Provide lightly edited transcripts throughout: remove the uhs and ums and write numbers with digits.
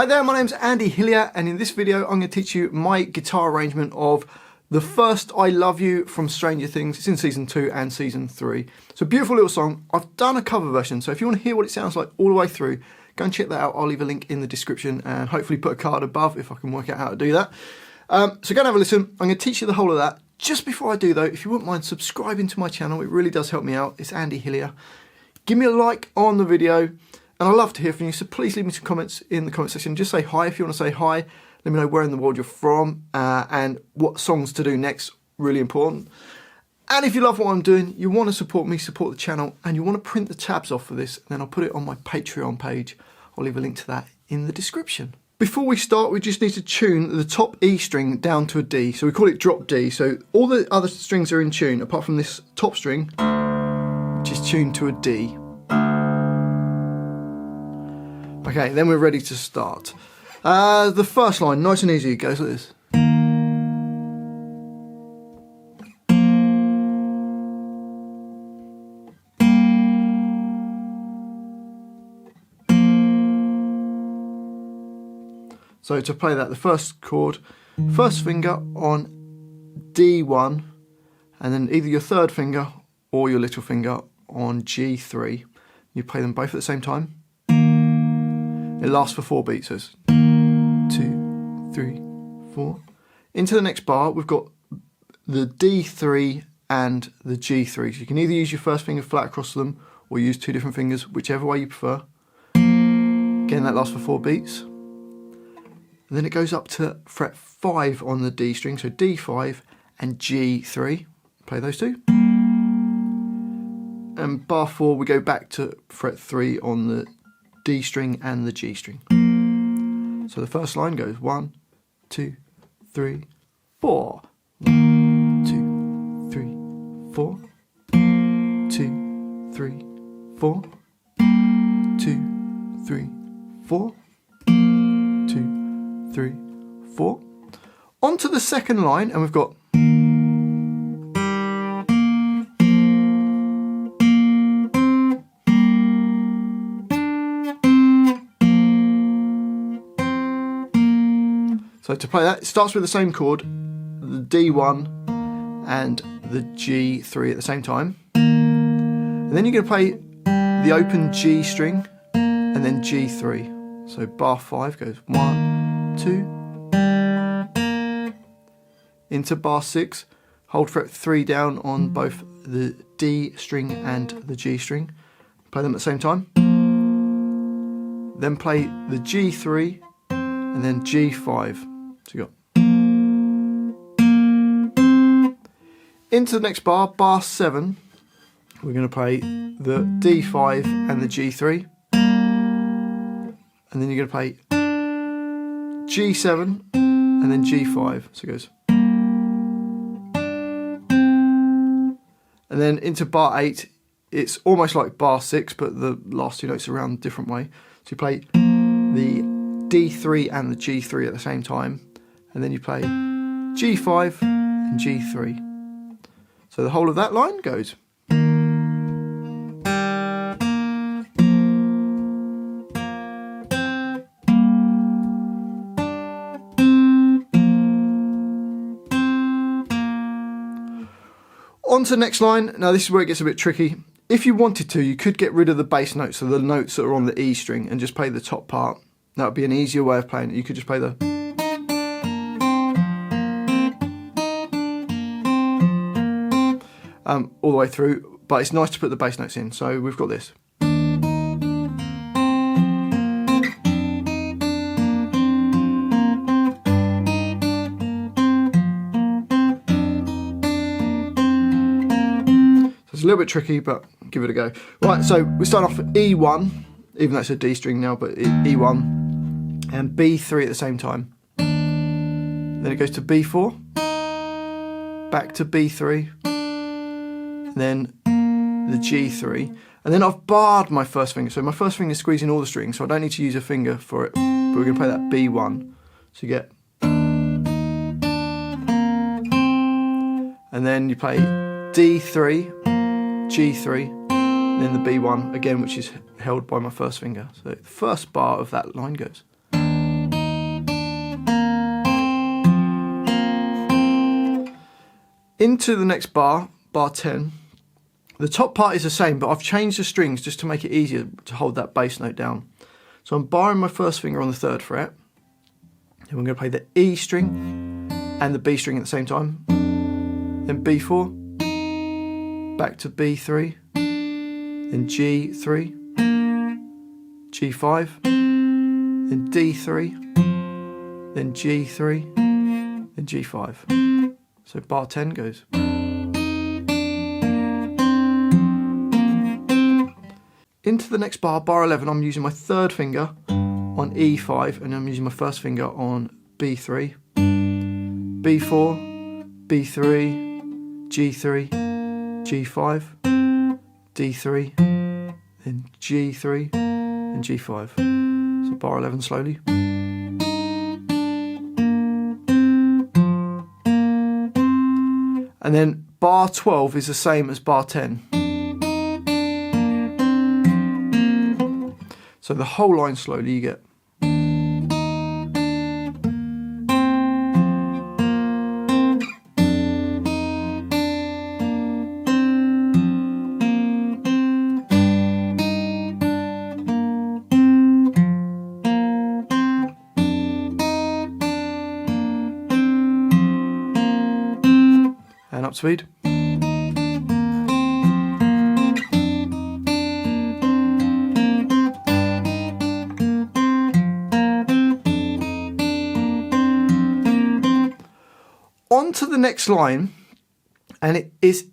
Hi there, my name's Andy Hillier, and in this video I'm going to teach you my guitar arrangement of the first I Love You from Stranger Things. It's in Season 2 and Season 3. It's a beautiful little song. I've done a cover version, so if you want to hear what it sounds like all the way through, go and check that out. I'll leave a link in the description and hopefully put a card above if I can work out how to do that. So go and have a listen. I'm going to teach you the whole of that. Just before I do though, if you wouldn't mind subscribing to my channel, it really does help me out. It's Andy Hillier. Give me a like on the video. And I love to hear from you, so please leave me some comments in the comment section. Just say hi if you want to say hi. Let me know where in the world you're from and what songs to do next. Really important. And if you love what I'm doing, you want to support me, support the channel, and you want to print the tabs off for this, then I'll put it on my Patreon page. I'll leave a link to that in the description. Before we start, we just need to tune the top E string down to a D. So we call it drop D. So all the other strings are in tune, apart from this top string, which is tuned to a D. Okay, then we're ready to start. The first line, nice and easy, it goes like this. So to play that, the first chord, first finger on D1, and then either your third finger or your little finger on G3. You play them both at the same time. It lasts for 4 beats, so it's 2, 3, 4. Into the next bar, we've got the D3 and the G3. So you can either use your first finger flat across them or use 2 different fingers, whichever way you prefer. Again, that lasts for 4 beats. And then it goes up to fret 5 on the D string, so D5 and G3. Play those 2. And bar 4, we go back to fret 3 on the D string and the G string. So the first line goes 1, 2, 3, 4. 1, 2, 3, 4. 2, 3, 4. 2, 3, 4. 2, 3, 4. On to the second line, and we've got So to play that, it starts with the same chord, the D1 and the G3 at the same time. And then you're going to play the open G string and then G3. So bar 5 goes 1, 2. Into bar 6, hold fret 3 down on both the D string and the G string. Play them at the same time. Then play the G3 and then G5. So you got into the next bar, bar 7, we're going to play the D5 and the G3, and then you're going to play G7 and then G5, so it goes, and then into bar 8, it's almost like bar 6, but the last 2 notes are around a different way. So you play the D3 and the G3 at the same time, and then you play G5 and G3. So the whole of that line goes. On to the next line. Now this is where it gets a bit tricky. If you wanted to, you could get rid of the bass notes, so the notes that are on the E string, and just play the top part. That would be an easier way of playing it. You could just play the all the way through, but it's nice to put the bass notes in. So we've got this. So it's a little bit tricky, but give it a go. Right, so we start off with E1, even though it's a D string now, but E1, and B3 at the same time. Then it goes to B4, back to B3, then the G3, and then I've barred my first finger, so my first finger is squeezing all the strings, so I don't need to use a finger for it, but we're going to play that B1, so you get, and then you play D3, G3, and then the B1 again, which is held by my first finger. So the first bar of that line goes. Into the next bar, bar 10. The top part is the same, but I've changed the strings just to make it easier to hold that bass note down. So I'm barring my first finger on the 3rd fret. Then we're going to play the E string and the B string at the same time. Then B4, back to B3, then G3, G5, then D3, then G3, then G5. So bar 10 goes. Into the next bar, bar 11, I'm using my 3rd finger on E5 and I'm using my 1st finger on B3, B4, B3, G3, G5, D3, then G3 and G5. So bar 11 slowly. And then bar 12 is the same as bar 10. So the whole line slowly you get. And up speed. On to the next line, and it is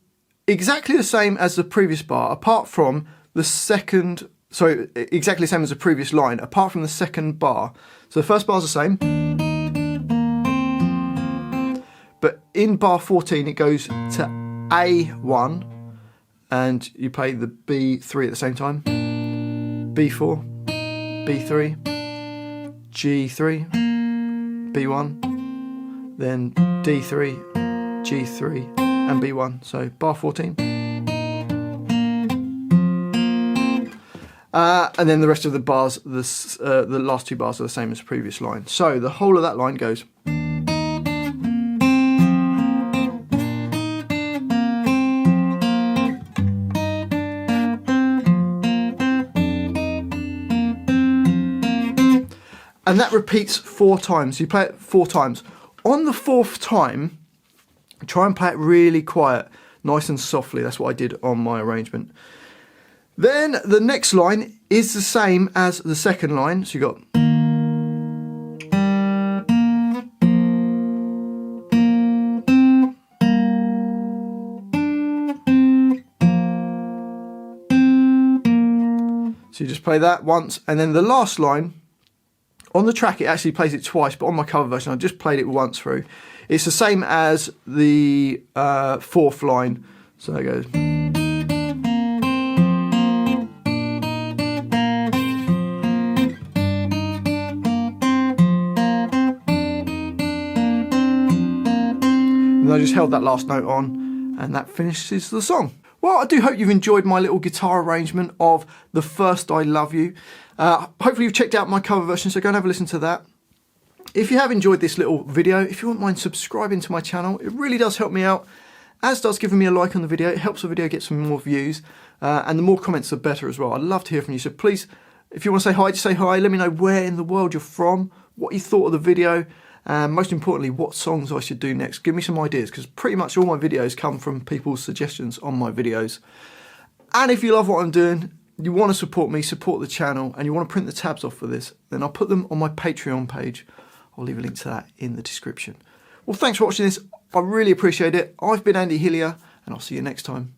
exactly the same as the previous bar, apart from the second, sorry, exactly the same as the previous line, apart from the second bar. So the first bar is the same, but in bar 14 it goes to A1, and you play the B3 at the same time, B4, B3, G3, B1, then D3, G3 and B1, so bar 14. And then the rest of the bars, the last 2 bars are the same as the previous line. So the whole of that line goes. And that repeats 4 times. You play it 4 times. On the 4th time, try and play it really quiet, nice and softly. That's what I did on my arrangement. Then the next line is the same as the second line. So you got. So you just play that once, and then the last line. On the track it actually plays it twice, but on my cover version I just played it once through. It's the same as the 4th line, so it goes. And I just held that last note on, and that finishes the song. Well, I do hope you've enjoyed my little guitar arrangement of The First I Love You. Hopefully you've checked out my cover version, so go and have a listen to that. If you have enjoyed this little video, if you wouldn't mind subscribing to my channel, it really does help me out, as does giving me a like on the video. It helps the video get some more views, and the more comments the better as well. I'd love to hear from you, so please, if you want to say hi, just say hi. Let me know where in the world you're from, what you thought of the video, and most importantly, what songs I should do next. Give me some ideas, because pretty much all my videos come from people's suggestions on my videos. And if you love what I'm doing, you want to support me, support the channel, and you want to print the tabs off for this, then I'll put them on my Patreon page. I'll leave a link to that in the description. Well, thanks for watching this. I really appreciate it. I've been Andy Hillier, and I'll see you next time.